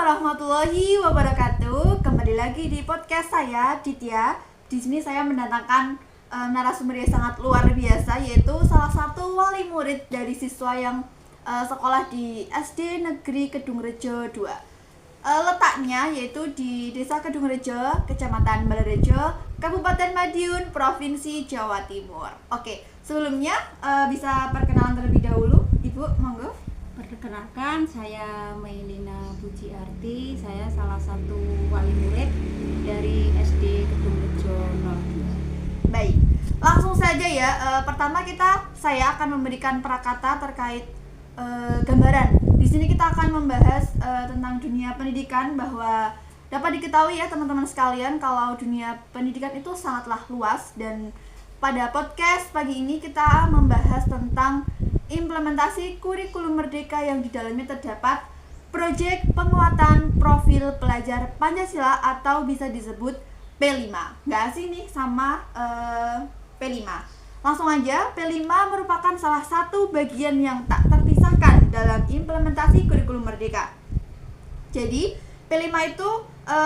warahmatullahi wabarakatuh. Kembali lagi di podcast saya, Ditya. Di sini saya mendatangkan narasumber yang sangat luar biasa, yaitu salah satu wali murid dari siswa yang sekolah di SD Negeri Kedungrejo 2. Letaknya yaitu di Desa Kedungrejo, Kecamatan Balerejo, Kabupaten Madiun, Provinsi Jawa Timur. Oke, sebelumnya bisa perkenalan terlebih dahulu, Ibu, monggo. Perkenalkan, saya Mailina Pujiarti. Saya salah satu wali murid dari SD Kedungrejo 02. Baik, langsung saja ya. Pertama saya akan memberikan prakata terkait gambaran. Di sini kita akan membahas tentang dunia pendidikan, bahwa dapat diketahui ya teman-teman sekalian kalau dunia pendidikan itu sangatlah luas, dan pada podcast pagi ini kita membahas tentang implementasi kurikulum merdeka yang di dalamnya terdapat proyek penguatan profil pelajar Pancasila atau bisa disebut P5. Nggak asing nih sama P5. Langsung aja, P5 merupakan salah satu bagian yang tak terpisahkan dalam implementasi kurikulum merdeka. Jadi, P5 itu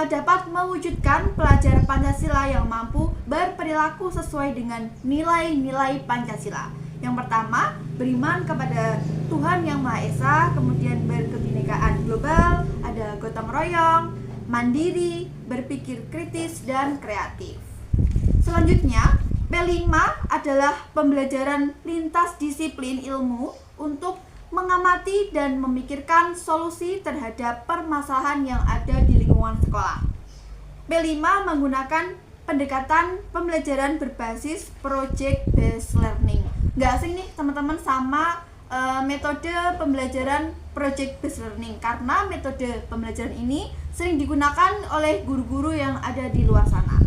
dapat mewujudkan pelajar Pancasila yang mampu berperilaku sesuai dengan nilai-nilai Pancasila. Yang pertama, beriman kepada Tuhan Yang Maha Esa, kemudian berkebinekaan global, ada gotong royong, mandiri, berpikir kritis, dan kreatif. Selanjutnya, P5 adalah pembelajaran lintas disiplin ilmu untuk mengamati dan memikirkan solusi terhadap permasalahan yang ada di lingkungan sekolah. P5 menggunakan pendekatan pembelajaran berbasis project based learning. Nggak asing nih teman-teman sama metode pembelajaran project based learning, karena metode pembelajaran ini sering digunakan oleh guru-guru yang ada di luar sana.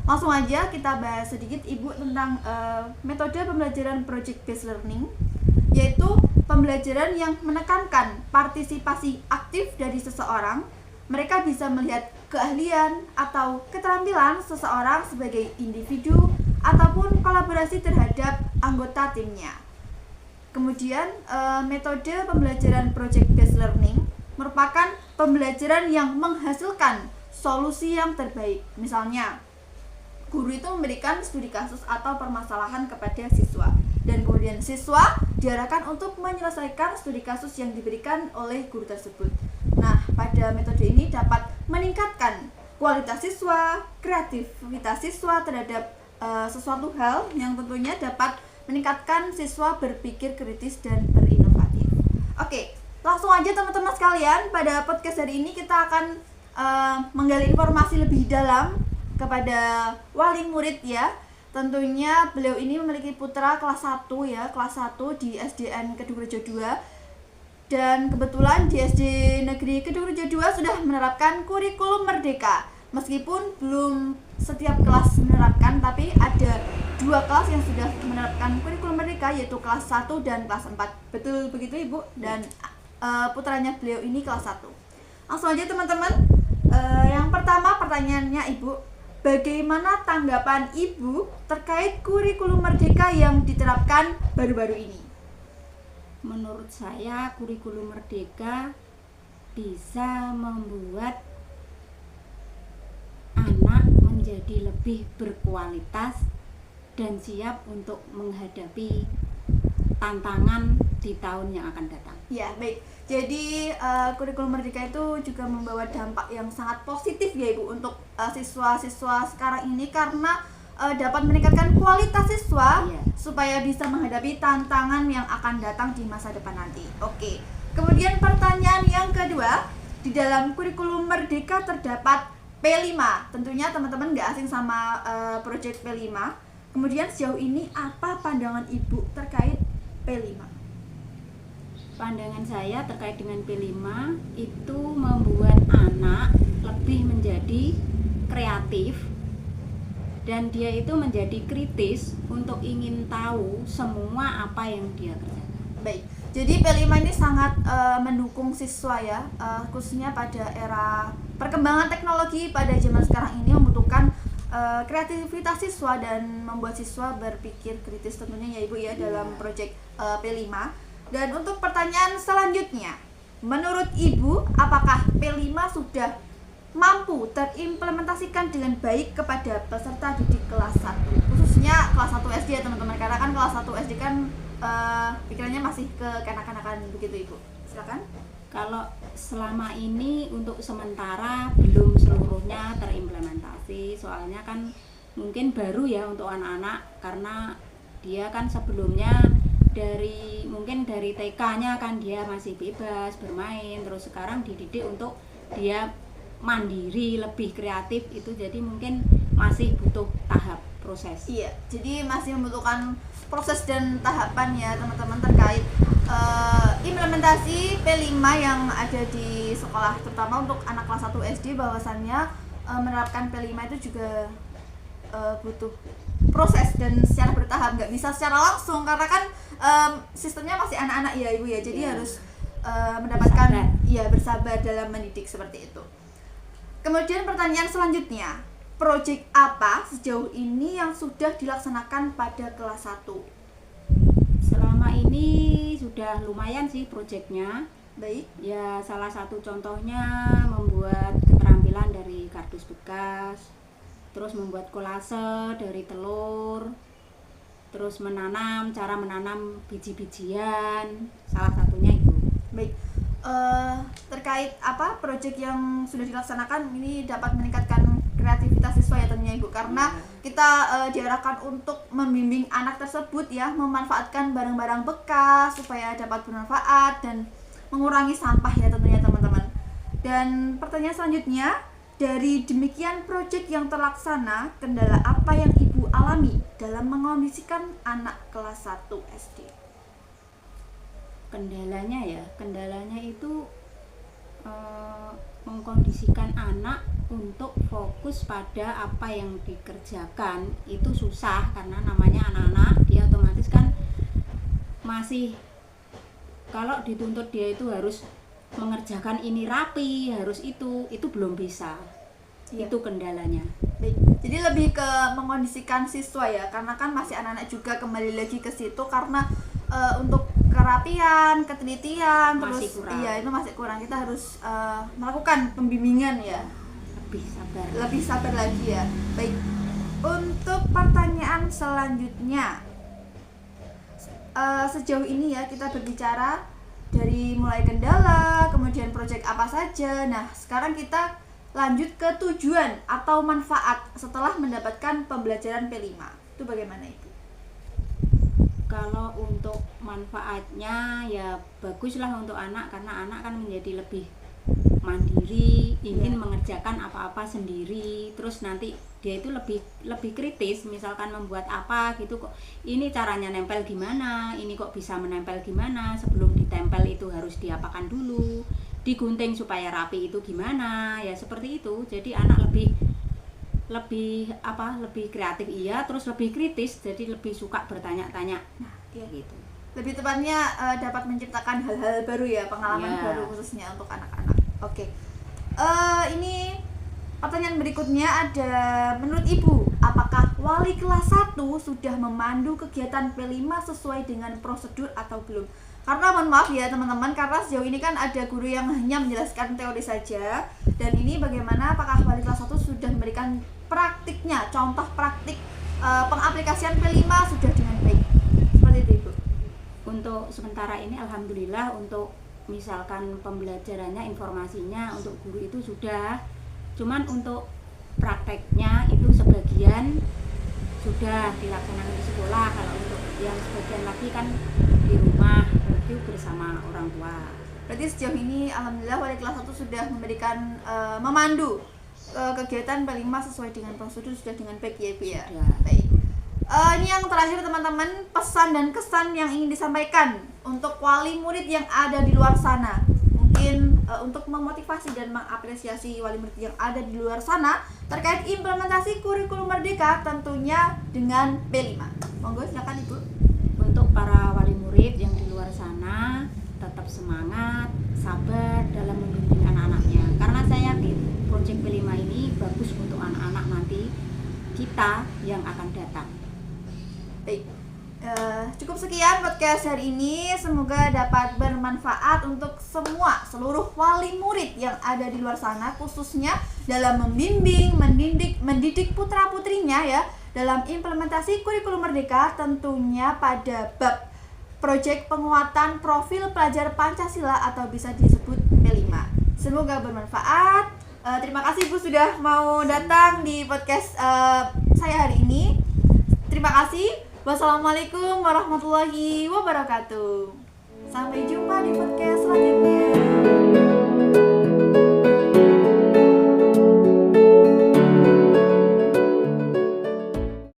Langsung aja kita bahas sedikit Ibu tentang metode pembelajaran project based learning, yaitu pembelajaran yang menekankan partisipasi aktif dari seseorang. Mereka bisa melihat keahlian atau keterampilan seseorang sebagai individu ataupun kolaborasi terhadap anggota timnya. Kemudian metode pembelajaran project based learning merupakan pembelajaran yang menghasilkan solusi yang terbaik. Misalnya, guru itu memberikan studi kasus atau permasalahan kepada siswa, dan kemudian siswa diarahkan untuk menyelesaikan studi kasus yang diberikan oleh guru tersebut. Nah, pada metode ini dapat meningkatkan kualitas siswa, kreativitas siswa terhadap sesuatu hal yang tentunya dapat meningkatkan siswa berpikir kritis dan berinovatif. Oke, langsung aja teman-teman sekalian, pada podcast hari ini kita akan menggali informasi lebih dalam kepada wali murid ya. Tentunya beliau ini memiliki putra kelas 1 ya, kelas 1 di SDN Kedungrejo 2. Dan kebetulan di SD Negeri Kedungrejo 2 sudah menerapkan kurikulum merdeka. Meskipun belum setiap kelas menerapkan, tapi ada 2 kelas yang sudah menerapkan kurikulum merdeka, yaitu kelas 1 dan kelas 4. Betul begitu Ibu? Dan putranya beliau ini kelas 1. Langsung aja teman-teman. Yang pertama pertanyaannya Ibu, bagaimana tanggapan Ibu terkait kurikulum merdeka yang diterapkan baru-baru ini? Menurut saya, kurikulum merdeka bisa membuat anak menjadi lebih berkualitas dan siap untuk menghadapi tantangan di tahun yang akan datang. Ya, baik. Jadi kurikulum merdeka itu juga membawa dampak yang sangat positif ya Ibu untuk siswa-siswa sekarang ini, karena dapat meningkatkan kualitas siswa supaya bisa menghadapi tantangan yang akan datang di masa depan nanti. Oke. Kemudian pertanyaan yang kedua, di dalam kurikulum merdeka terdapat P5. Tentunya teman-teman nggak asing sama proyek P5. Kemudian sejauh ini apa pandangan Ibu terkait P5? Pandangan saya terkait dengan P5 itu membuat anak lebih menjadi kreatif, dan dia itu menjadi kritis untuk ingin tahu semua apa yang dia kerjakan. Baik, jadi P5 ini sangat mendukung siswa ya, khususnya pada era perkembangan teknologi pada zaman sekarang ini membutuhkan kreativitas siswa dan membuat siswa berpikir kritis tentunya ya Ibu ya dalam proyek P5. Dan untuk pertanyaan selanjutnya, menurut Ibu, apakah P5 sudah mampu terimplementasikan dengan baik kepada peserta didik kelas 1, khususnya kelas 1 SD ya teman-teman, karena kan kelas 1 SD kan pikirannya masih ke kanak-kanakan begitu Ibu. Silakan. Kalau selama ini untuk sementara belum seluruhnya terimplementasi, soalnya kan mungkin baru ya untuk anak-anak, karena dia kan sebelumnya mungkin dari TK-nya kan dia masih bebas bermain, terus sekarang dididik untuk dia mandiri, lebih kreatif itu, jadi mungkin masih butuh tahap proses. Iya, jadi masih membutuhkan proses dan tahapan ya teman-teman terkait implementasi P5 yang ada di sekolah, terutama untuk anak kelas 1 SD, bahwasannya menerapkan P5 itu juga butuh proses dan secara bertahap, nggak bisa secara langsung karena kan sistemnya masih anak-anak ya Ibu ya, jadi harus mendapatkan bersabar dalam mendidik seperti itu. Kemudian pertanyaan selanjutnya, proyek apa sejauh ini yang sudah dilaksanakan pada kelas 1? Selama ini sudah lumayan sih proyeknya. Baik. Ya salah satu contohnya membuat keterampilan dari kardus bekas, terus membuat kolase dari telur, terus cara menanam biji-bijian, salah satunya itu. Baik. Terkait apa proyek yang sudah dilaksanakan ini dapat meningkatkan kreativitas siswa ya tentunya Ibu, karena kita diarahkan untuk membimbing anak tersebut ya memanfaatkan barang-barang bekas supaya dapat bermanfaat dan mengurangi sampah ya tentunya teman-teman. Dan pertanyaan selanjutnya, dari demikian proyek yang terlaksana, kendala apa yang Ibu alami dalam mengondisikan anak kelas 1 SD? Kendalanya itu mengkondisikan anak untuk fokus pada apa yang dikerjakan itu susah, karena namanya anak-anak, dia otomatis kan masih, kalau dituntut dia itu harus mengerjakan ini rapi, harus itu belum bisa. Itu kendalanya. Baik. Jadi lebih ke mengkondisikan siswa ya, karena kan masih anak-anak juga, kembali lagi ke situ, karena untuk kerapian, ketelitian masih terus kurang. Iya, itu masih kurang. Kita harus melakukan pembimbingan ya. Lebih sabar lagi ya. Baik. Untuk pertanyaan selanjutnya, sejauh ini ya kita berbicara dari mulai kendala, kemudian proyek apa saja. Nah, sekarang kita lanjut ke tujuan atau manfaat setelah mendapatkan pembelajaran P5. Itu bagaimana Ibu? Kalau untuk manfaatnya ya baguslah untuk anak, karena anak kan menjadi lebih mandiri, ingin mengerjakan apa-apa sendiri. Terus nanti dia itu lebih kritis, misalkan membuat apa gitu, kok ini caranya nempel gimana, ini kok bisa menempel gimana, sebelum ditempel itu harus diapakan dulu, digunting supaya rapi itu gimana, ya seperti itu. Jadi anak lebih kreatif terus lebih kritis, jadi lebih suka bertanya-tanya. Nah, iya gitu. Lebih tepatnya dapat menciptakan hal-hal baru ya, pengalaman baru khususnya untuk anak-anak. Oke. Ini pertanyaan berikutnya ada, menurut Ibu, apakah wali kelas 1 sudah memandu kegiatan P5 sesuai dengan prosedur atau belum? Karena mohon maaf ya teman-teman, karena sejauh ini kan ada guru yang hanya menjelaskan teori saja, dan ini bagaimana apakah wali kelas 1 sudah memberikan praktiknya, contoh praktik pengaplikasian P5 sudah dengan baik. Seperti itu Ibu. Untuk sementara ini alhamdulillah, untuk misalkan pembelajarannya, informasinya untuk guru itu sudah, cuman untuk prakteknya itu sebagian sudah dilaksanakan di sekolah, kalau untuk yang sebagian lagi kan di rumah itu bersama orang tua. Berarti sejauh ini alhamdulillah wali kelas 1 sudah memberikan memandu kegiatan P5 sesuai dengan prosedur sudah dengan baik ya Bu ya. Baik. Ini yang terakhir teman-teman, pesan dan kesan yang ingin disampaikan untuk wali murid yang ada di luar sana. Mungkin untuk memotivasi dan mengapresiasi wali murid yang ada di luar sana terkait implementasi kurikulum merdeka tentunya dengan P5. Monggo silakan Ibu. Untuk para wali murid yang di luar sana, tetap semangat, sabar dalam membimbing anak-anaknya, karena saya yakin proyek P5 ini bagus untuk anak-anak nanti kita yang akan datang. Baik. Cukup sekian podcast hari ini. Semoga dapat bermanfaat untuk seluruh wali murid yang ada di luar sana, khususnya dalam membimbing, mendidik putra-putrinya ya dalam implementasi kurikulum Merdeka, tentunya pada bab proyek penguatan profil pelajar Pancasila atau bisa disebut P5. Semoga bermanfaat. Terima kasih Bu sudah mau datang di podcast saya hari ini. Terima kasih. Wassalamualaikum warahmatullahi wabarakatuh. Sampai jumpa di podcast selanjutnya.